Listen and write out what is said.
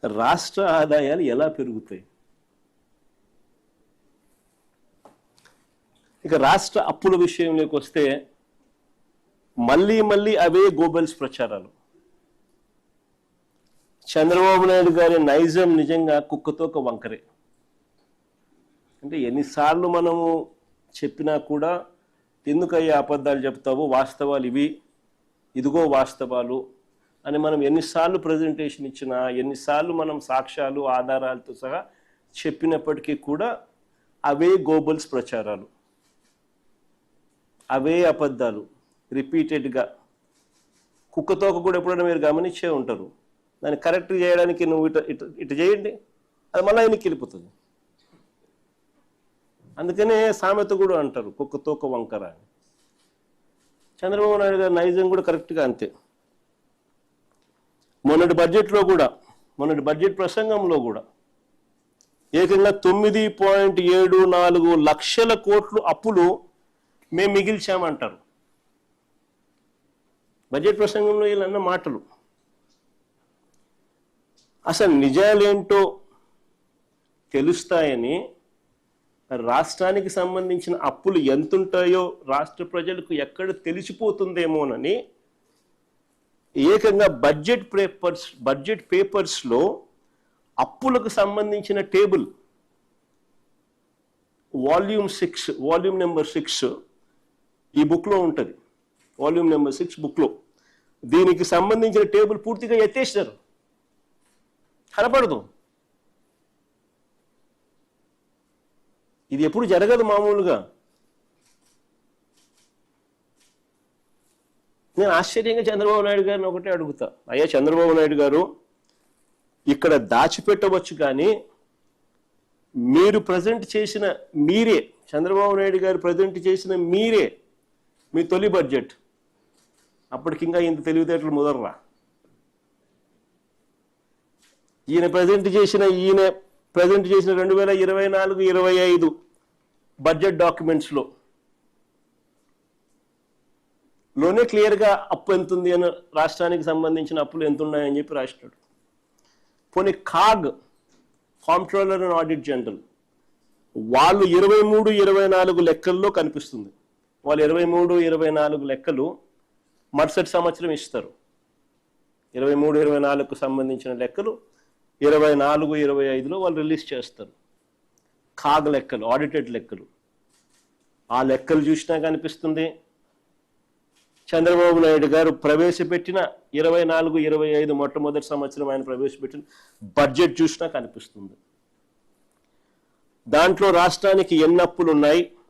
రాష్ట్ర ఆదాయాలు ఎలా పెరుగుతాయి? ఇక రాష్ట్ర అప్పుల విషయంలోకి వస్తే మళ్ళీ అవే గోబెల్స్ ప్రచారాలు. చంద్రబాబు నాయుడు గారి నైజం నిజంగా కుక్కతో ఒక వంకరే. అంటే ఎన్నిసార్లు మనము చెప్పినా కూడా ఎందుకయ్యా అబద్ధాలు చెప్తావు, వాస్తవాలు ఇవి, ఇదిగో వాస్తవాలు అని మనం ఎన్నిసార్లు ప్రజెంటేషన్ ఇచ్చినా, ఎన్నిసార్లు మనం సాక్ష్యాలు ఆధారాలతో సహా చెప్పినప్పటికీ కూడా అవే గోబెల్స్ ప్రచారాలు, అవే అబద్ధాలు రిపీటెడ్గా. కుక్కతోక కూడా ఎప్పుడైనా మీరు గమనించే ఉంటారు. దాన్ని కరెక్ట్ చేయడానికి నువ్వు ఇటు చేయండి, అది మళ్ళీ ఆయనకి వెళ్ళిపోతుంది. అందుకనే సామెత కూడా అంటారు కుక్కతోక వంకర అని. చంద్రబాబు నాయుడు గారి నైజం కూడా కరెక్ట్గా అంతే. మొన్నటి బడ్జెట్ ప్రసంగంలో కూడా ఏకంగా 9.74 లక్షల కోట్లు అప్పులు మేము మిగిల్చామంటారు. బడ్జెట్ ప్రసంగంలో వీళ్ళన్న మాటలు అసలు నిజాలేంటో తెలుస్తాయని, రాష్ట్రానికి సంబంధించిన అప్పులు ఎంతుంటాయో రాష్ట్ర ప్రజలకు ఎక్కడ తెలిసిపోతుందేమోనని ఏకంగా బడ్జెట్ పేపర్స్లో అప్పులకు సంబంధించిన టేబుల్ వాల్యూమ్ నెంబర్ 6 ఈ బుక్లో ఉంటుంది. వాల్యూమ్ నెంబర్ 6 బుక్లో దీనికి సంబంధించిన టేబుల్ పూర్తిగా ఎత్తేసినారు, కనపడదు. ఇది ఎప్పుడు జరగదు మామూలుగా. నేను ఆశ్చర్యంగా చంద్రబాబు నాయుడు గారిని ఒకటే అడుగుతా, అయ్యా చంద్రబాబు నాయుడు గారు, ఇక్కడ దాచిపెట్టవచ్చు కానీ మీరు ప్రజెంట్ చేసిన మీరే, చంద్రబాబు నాయుడు గారు ప్రజెంట్ చేసిన మీరే మీ తొలి బడ్జెట్, అప్పటికింకా ఇంత తెలివితేటలు ముదర్రా. ఈయన ప్రజెంట్ చేసిన 2024-25 బడ్జెట్ డాక్యుమెంట్స్లో క్లియర్గా అప్పు ఎంత ఉంది అని, రాష్ట్రానికి సంబంధించిన అప్పులు ఎంత ఉన్నాయని చెప్పి రాసినాడు. పోనీ కాంప్ట్రోలర్ అండ్ ఆడిట్ జనరల్ వాళ్ళు 23-24 లెక్కల్లో కనిపిస్తుంది. వాళ్ళు 23-24 లెక్కలు మరుసటి సంవత్సరం ఇస్తారు. 23-24కు సంబంధించిన లెక్కలు 24-25లో వాళ్ళు రిలీజ్ చేస్తారు. లెక్కలు, ఆడిటెడ్ లెక్కలు. ఆ లెక్కలు చూసినా కనిపిస్తుంది. చంద్రబాబు నాయుడు గారు ప్రవేశపెట్టిన 24-25 మొట్టమొదటి సంవత్సరం ఆయన ప్రవేశపెట్టిన బడ్జెట్ చూసినా కనిపిస్తుంది. దాంట్లో రాష్ట్రానికి ఎన్ని అప్పులు ఉన్నాయి,